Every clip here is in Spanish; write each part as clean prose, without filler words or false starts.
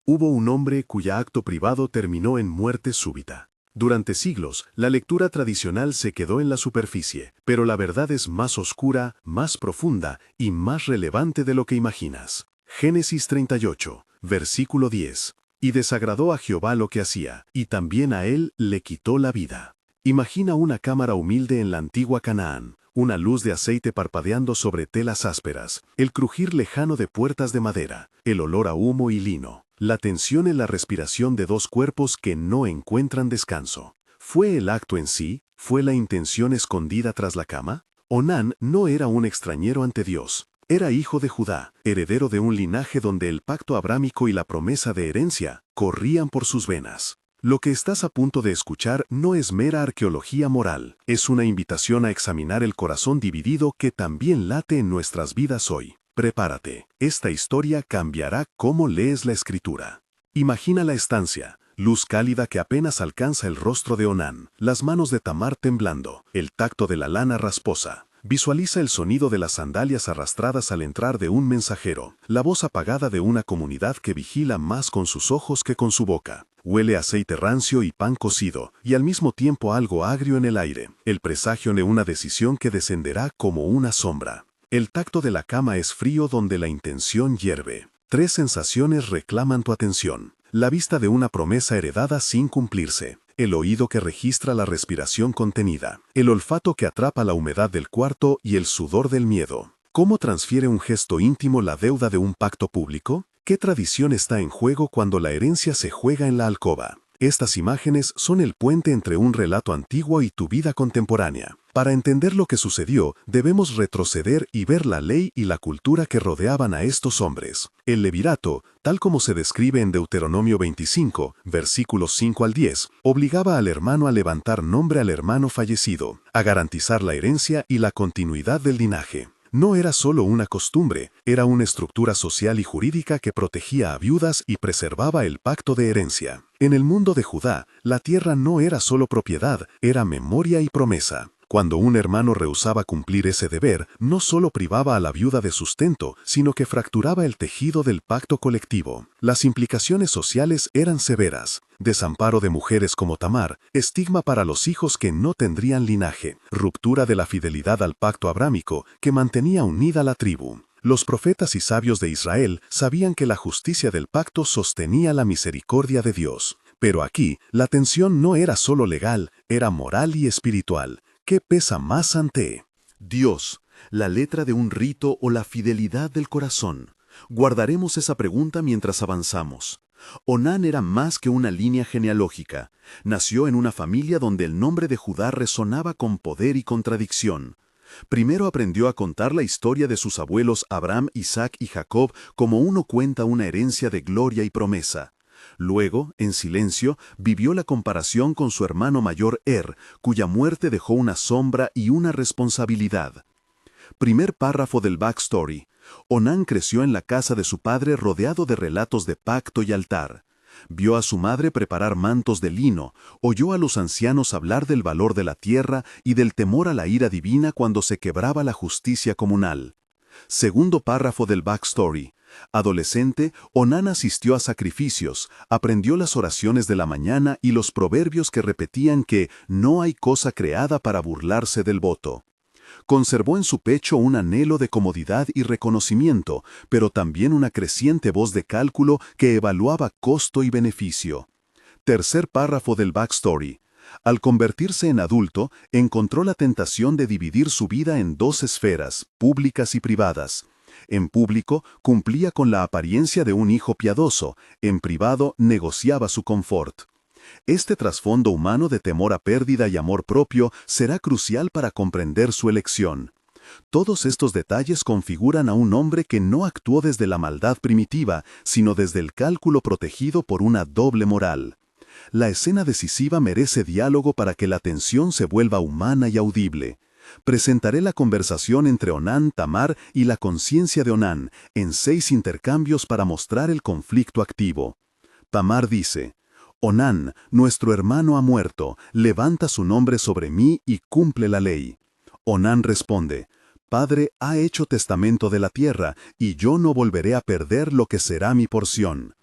Hubo un hombre cuyo acto privado terminó en muerte súbita. Durante siglos, la lectura tradicional se quedó en la superficie, pero la verdad es más oscura, más profunda y más relevante de lo que imaginas. Génesis 38, versículo 10. Y desagradó a Jehová lo que hacía, y también a él le quitó la vida. Imagina una cámara humilde en la antigua Canaán, una luz de aceite parpadeando sobre telas ásperas, el crujir lejano de puertas de madera, el olor a humo y lino, la tensión en la respiración de dos cuerpos que no encuentran descanso. ¿Fue el acto en sí? ¿Fue la intención escondida tras la cama? Onán no era un extranjero ante Dios. Era hijo de Judá, heredero de un linaje donde el pacto abrámico y la promesa de herencia corrían por sus venas. Lo que estás a punto de escuchar no es mera arqueología moral, es una invitación a examinar el corazón dividido que también late en nuestras vidas hoy. Prepárate, esta historia cambiará cómo lees la escritura. Imagina la estancia, luz cálida que apenas alcanza el rostro de Onán, las manos de Tamar temblando, el tacto de la lana rasposa. Visualiza el sonido de las sandalias arrastradas al entrar de un mensajero, la voz apagada de una comunidad que vigila más con sus ojos que con su boca. Huele a aceite rancio y pan cocido, y al mismo tiempo algo agrio en el aire, el presagio de una decisión que descenderá como una sombra. El tacto de la cama es frío donde la intención hierve. Tres sensaciones reclaman tu atención. La vista de una promesa heredada sin cumplirse. El oído que registra la respiración contenida, el olfato que atrapa la humedad del cuarto y el sudor del miedo. ¿Cómo transfiere un gesto íntimo la deuda de un pacto público? ¿Qué tradición está en juego cuando la herencia se juega en la alcoba? Estas imágenes son el puente entre un relato antiguo y tu vida contemporánea. Para entender lo que sucedió, debemos retroceder y ver la ley y la cultura que rodeaban a estos hombres. El levirato, tal como se describe en Deuteronomio 25, versículos 5 al 10, obligaba al hermano a levantar nombre al hermano fallecido, a garantizar la herencia y la continuidad del linaje. No era solo una costumbre, era una estructura social y jurídica que protegía a viudas y preservaba el pacto de herencia. En el mundo de Judá, la tierra no era solo propiedad, era memoria y promesa. Cuando un hermano rehusaba cumplir ese deber, no solo privaba a la viuda de sustento, sino que fracturaba el tejido del pacto colectivo. Las implicaciones sociales eran severas. Desamparo de mujeres como Tamar, estigma para los hijos que no tendrían linaje, ruptura de la fidelidad al pacto abrámico que mantenía unida la tribu. Los profetas y sabios de Israel sabían que la justicia del pacto sostenía la misericordia de Dios. Pero aquí, la tensión no era solo legal, era moral y espiritual. ¿Qué pesa más ante Dios, la letra de un rito o la fidelidad del corazón? Guardaremos esa pregunta mientras avanzamos. Onán era más que una línea genealógica. Nació en una familia donde el nombre de Judá resonaba con poder y contradicción. Primero aprendió a contar la historia de sus abuelos Abraham, Isaac y Jacob como uno cuenta una herencia de gloria y promesa. Luego, en silencio, vivió la comparación con su hermano mayor cuya muerte dejó una sombra y una responsabilidad. Primer párrafo del backstory. Onán creció en la casa de su padre rodeado de relatos de pacto y altar. Vio a su madre preparar mantos de lino, oyó a los ancianos hablar del valor de la tierra y del temor a la ira divina cuando se quebraba la justicia comunal. Segundo párrafo del backstory. Adolescente, Onán asistió a sacrificios, aprendió las oraciones de la mañana y los proverbios que repetían que no hay cosa creada para burlarse del voto. Conservó en su pecho un anhelo de comodidad y reconocimiento, pero también una creciente voz de cálculo que evaluaba costo y beneficio. Tercer párrafo del backstory. Al convertirse en adulto, encontró la tentación de dividir su vida en dos esferas, públicas y privadas. En público, cumplía con la apariencia de un hijo piadoso, en privado, negociaba su confort. Este trasfondo humano de temor a pérdida y amor propio será crucial para comprender su elección. Todos estos detalles configuran a un hombre que no actuó desde la maldad primitiva, sino desde el cálculo protegido por una doble moral. La escena decisiva merece diálogo para que la tensión se vuelva humana y audible. Presentaré la conversación entre Onán, Tamar y la conciencia de Onán en 6 intercambios para mostrar el conflicto activo. Tamar dice: Onán, nuestro hermano ha muerto, levanta su nombre sobre mí y cumple la ley. Onán responde: Padre ha hecho testamento de la tierra, y yo no volveré a perder lo que será mi porción.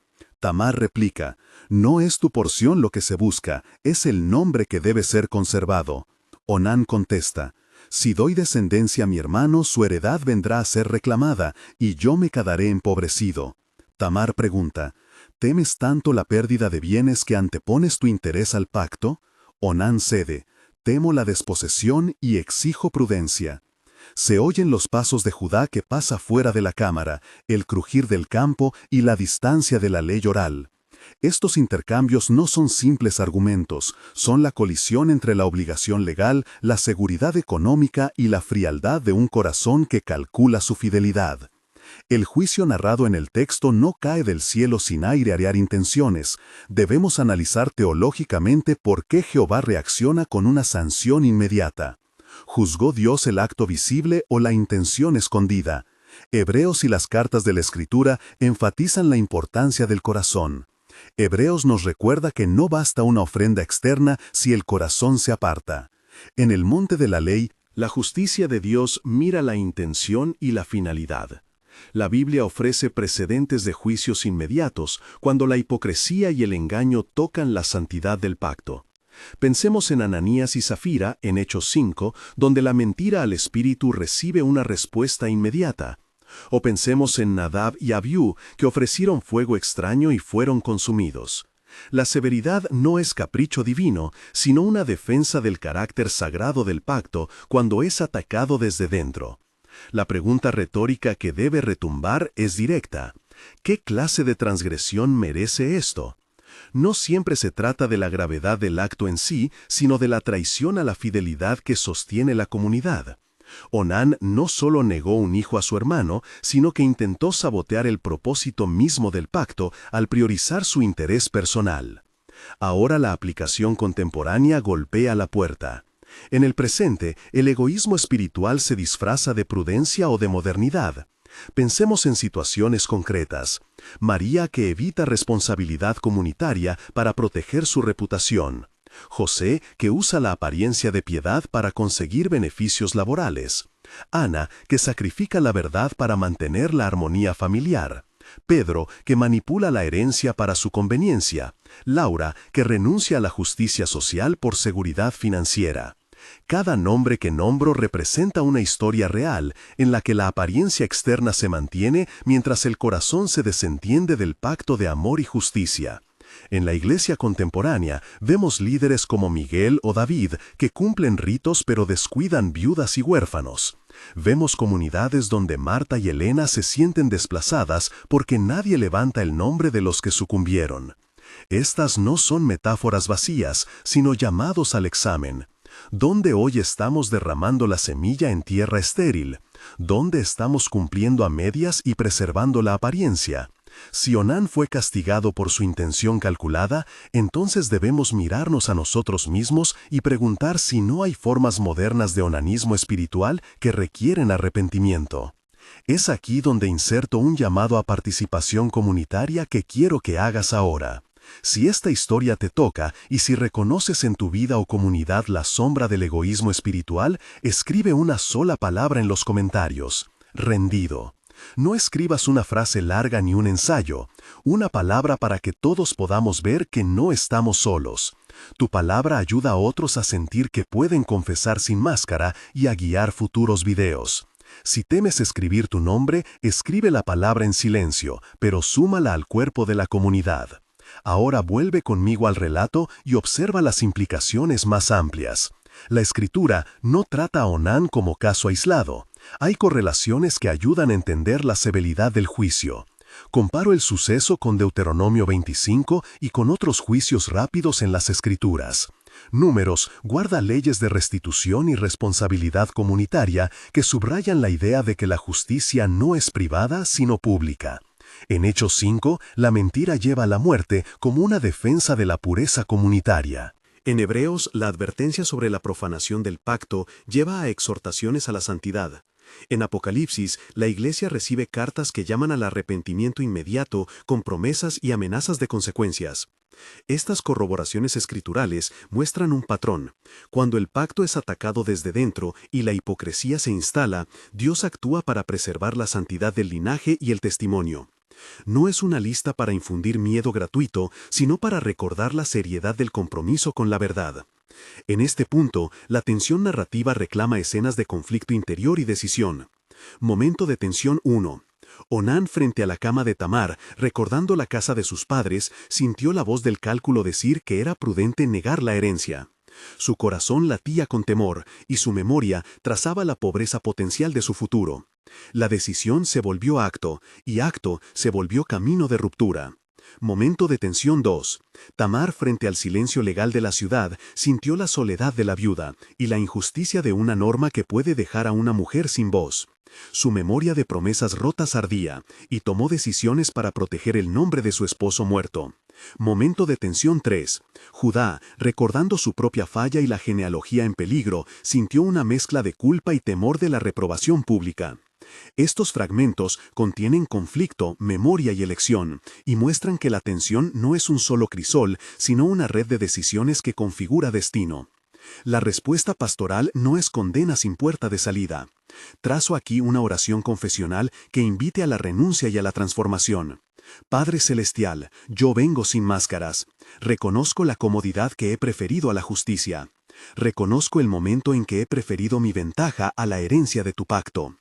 Tamar replica, no es tu porción lo que se busca, es el nombre que debe ser conservado. Onán contesta, si doy descendencia a mi hermano, su heredad vendrá a ser reclamada, y yo me quedaré empobrecido. Tamar pregunta, ¿temes tanto la pérdida de bienes que antepones tu interés al pacto? Onán cede, temo la desposesión y exijo prudencia. Se oyen los pasos de Judá que pasa fuera de la cámara, el crujir del campo y la distancia de la ley oral. Estos intercambios no son simples argumentos, son la colisión entre la obligación legal, la seguridad económica y la frialdad de un corazón que calcula su fidelidad. El juicio narrado en el texto no cae del cielo sin airear intenciones. Debemos analizar teológicamente por qué Jehová reacciona con una sanción inmediata. ¿Juzgó Dios el acto visible o la intención escondida? Hebreos y las cartas de la Escritura enfatizan la importancia del corazón. Hebreos nos recuerda que no basta una ofrenda externa si el corazón se aparta. En el monte de la ley, la justicia de Dios mira la intención y la finalidad. La Biblia ofrece precedentes de juicios inmediatos cuando la hipocresía y el engaño tocan la santidad del pacto. Pensemos en Ananías y Zafira, en Hechos 5, donde la mentira al espíritu recibe una respuesta inmediata. O pensemos en Nadab y Abiú, que ofrecieron fuego extraño y fueron consumidos. La severidad no es capricho divino, sino una defensa del carácter sagrado del pacto cuando es atacado desde dentro. La pregunta retórica que debe retumbar es directa. ¿Qué clase de transgresión merece esto? No siempre se trata de la gravedad del acto en sí, sino de la traición a la fidelidad que sostiene la comunidad. Onán no solo negó un hijo a su hermano, sino que intentó sabotear el propósito mismo del pacto al priorizar su interés personal. Ahora la aplicación contemporánea golpea la puerta. En el presente, el egoísmo espiritual se disfraza de prudencia o de modernidad. Pensemos en situaciones concretas. María que evita responsabilidad comunitaria para proteger su reputación. José que usa la apariencia de piedad para conseguir beneficios laborales. Ana que sacrifica la verdad para mantener la armonía familiar. Pedro que manipula la herencia para su conveniencia. Laura que renuncia a la justicia social por seguridad financiera. Cada nombre que nombro representa una historia real en la que la apariencia externa se mantiene mientras el corazón se desentiende del pacto de amor y justicia. En la iglesia contemporánea vemos líderes como Miguel o David que cumplen ritos pero descuidan viudas y huérfanos. Vemos comunidades donde Marta y Elena se sienten desplazadas porque nadie levanta el nombre de los que sucumbieron. Estas no son metáforas vacías, sino llamados al examen. ¿Dónde hoy estamos derramando la semilla en tierra estéril? ¿Dónde estamos cumpliendo a medias y preservando la apariencia? Si Onán fue castigado por su intención calculada, entonces debemos mirarnos a nosotros mismos y preguntar si no hay formas modernas de onanismo espiritual que requieren arrepentimiento. Es aquí donde inserto un llamado a participación comunitaria que quiero que hagas ahora. Si esta historia te toca y si reconoces en tu vida o comunidad la sombra del egoísmo espiritual, escribe una sola palabra en los comentarios: rendido. No escribas una frase larga ni un ensayo, una palabra para que todos podamos ver que no estamos solos. Tu palabra ayuda a otros a sentir que pueden confesar sin máscara y a guiar futuros videos. Si temes escribir tu nombre, escribe la palabra en silencio, pero súmala al cuerpo de la comunidad. Ahora vuelve conmigo al relato y observa las implicaciones más amplias. La Escritura no trata a Onán como caso aislado. Hay correlaciones que ayudan a entender la severidad del juicio. Comparo el suceso con Deuteronomio 25 y con otros juicios rápidos en las Escrituras. Números guarda leyes de restitución y responsabilidad comunitaria que subrayan la idea de que la justicia no es privada sino pública. En Hechos 5, la mentira lleva a la muerte como una defensa de la pureza comunitaria. En Hebreos, la advertencia sobre la profanación del pacto lleva a exhortaciones a la santidad. En Apocalipsis, la Iglesia recibe cartas que llaman al arrepentimiento inmediato con promesas y amenazas de consecuencias. Estas corroboraciones escriturales muestran un patrón. Cuando el pacto es atacado desde dentro y la hipocresía se instala, Dios actúa para preservar la santidad del linaje y el testimonio. No es una lista para infundir miedo gratuito, sino para recordar la seriedad del compromiso con la verdad. En este punto, la tensión narrativa reclama escenas de conflicto interior y decisión. Momento de tensión 1. Onán, frente a la cama de Tamar, recordando la casa de sus padres, sintió la voz del cálculo decir que era prudente negar la herencia. Su corazón latía con temor, y su memoria trazaba la pobreza potencial de su futuro. La decisión se volvió acto, y acto se volvió camino de ruptura. Momento de tensión 2. Tamar, frente al silencio legal de la ciudad, sintió la soledad de la viuda y la injusticia de una norma que puede dejar a una mujer sin voz. Su memoria de promesas rotas ardía, y tomó decisiones para proteger el nombre de su esposo muerto. Momento de tensión 3. Judá, recordando su propia falla y la genealogía en peligro, sintió una mezcla de culpa y temor de la reprobación pública. Estos fragmentos contienen conflicto, memoria y elección, y muestran que la tensión no es un solo crisol, sino una red de decisiones que configura destino. La respuesta pastoral no es condena sin puerta de salida. Trazo aquí una oración confesional que invite a la renuncia y a la transformación. Padre Celestial, yo vengo sin máscaras. Reconozco la comodidad que he preferido a la justicia. Reconozco el momento en que he preferido mi ventaja a la herencia de tu pacto.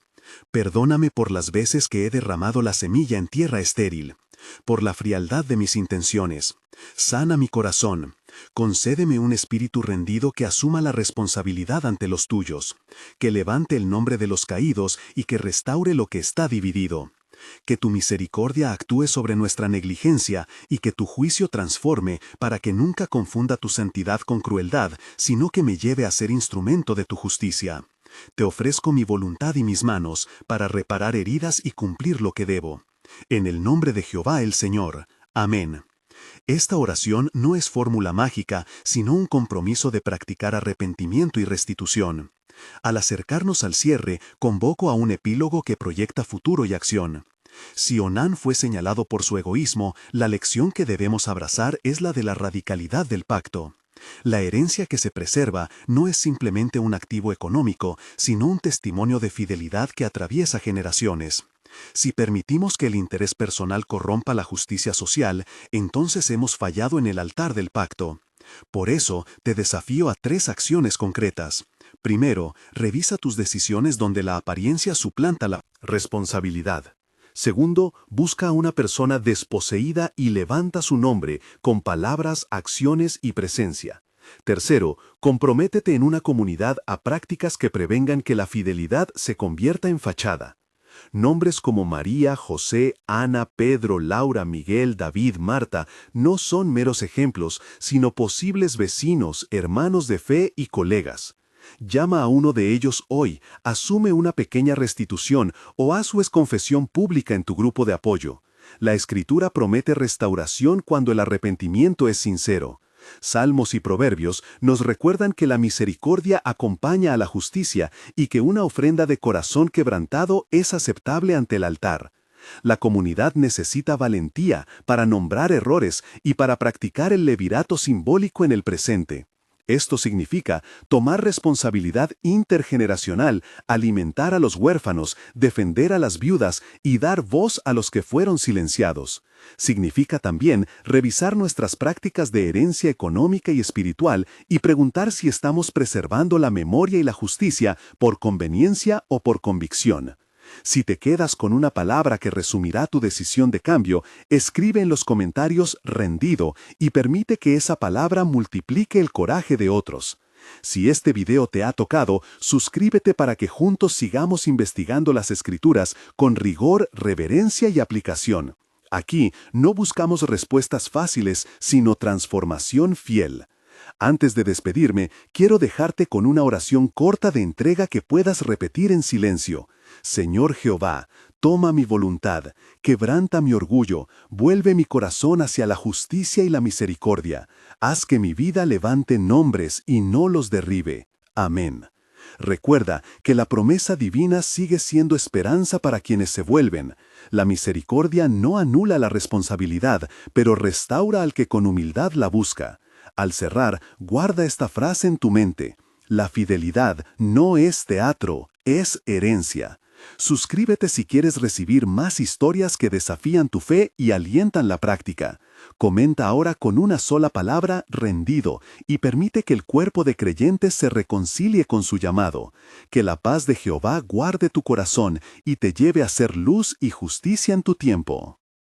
Perdóname por las veces que he derramado la semilla en tierra estéril, por la frialdad de mis intenciones. Sana mi corazón. Concédeme un espíritu rendido que asuma la responsabilidad ante los tuyos, que levante el nombre de los caídos y que restaure lo que está dividido. Que tu misericordia actúe sobre nuestra negligencia y que tu juicio transforme para que nunca confunda tu santidad con crueldad, sino que me lleve a ser instrumento de tu justicia. Te ofrezco mi voluntad y mis manos para reparar heridas y cumplir lo que debo. En el nombre de Jehová el Señor. Amén. Esta oración no es fórmula mágica, sino un compromiso de practicar arrepentimiento y restitución. Al acercarnos al cierre, convoco a un epílogo que proyecta futuro y acción. Si Onán fue señalado por su egoísmo, la lección que debemos abrazar es la de la radicalidad del pacto. La herencia que se preserva no es simplemente un activo económico, sino un testimonio de fidelidad que atraviesa generaciones. Si permitimos que el interés personal corrompa la justicia social, entonces hemos fallado en el altar del pacto. Por eso, te desafío a 3 acciones concretas. Primero, revisa tus decisiones donde la apariencia suplanta la responsabilidad. Segundo, busca a una persona desposeída y levanta su nombre con palabras, acciones y presencia. Tercero, comprométete en una comunidad a prácticas que prevengan que la fidelidad se convierta en fachada. Nombres como María, José, Ana, Pedro, Laura, Miguel, David, Marta no son meros ejemplos, sino posibles vecinos, hermanos de fe y colegas. Llama a uno de ellos hoy, asume una pequeña restitución o haz su confesión pública en tu grupo de apoyo. La Escritura promete restauración cuando el arrepentimiento es sincero. Salmos y proverbios nos recuerdan que la misericordia acompaña a la justicia y que una ofrenda de corazón quebrantado es aceptable ante el altar. La comunidad necesita valentía para nombrar errores y para practicar el levirato simbólico en el presente. Esto significa tomar responsabilidad intergeneracional, alimentar a los huérfanos, defender a las viudas y dar voz a los que fueron silenciados. Significa también revisar nuestras prácticas de herencia económica y espiritual y preguntar si estamos preservando la memoria y la justicia por conveniencia o por convicción. Si te quedas con una palabra que resumirá tu decisión de cambio, escribe en los comentarios rendido y permite que esa palabra multiplique el coraje de otros. Si este video te ha tocado, suscríbete para que juntos sigamos investigando las Escrituras con rigor, reverencia y aplicación. Aquí no buscamos respuestas fáciles, sino transformación fiel. Antes de despedirme, quiero dejarte con una oración corta de entrega que puedas repetir en silencio. Señor Jehová, toma mi voluntad, quebranta mi orgullo, vuelve mi corazón hacia la justicia y la misericordia. Haz que mi vida levante nombres y no los derribe. Amén. Recuerda que la promesa divina sigue siendo esperanza para quienes se vuelven. La misericordia no anula la responsabilidad, pero restaura al que con humildad la busca. Al cerrar, guarda esta frase en tu mente. La fidelidad no es teatro, es herencia. Suscríbete si quieres recibir más historias que desafían tu fe y alientan la práctica. Comenta ahora con una sola palabra, rendido, y permite que el cuerpo de creyentes se reconcilie con su llamado. Que la paz de Jehová guarde tu corazón y te lleve a hacer luz y justicia en tu tiempo.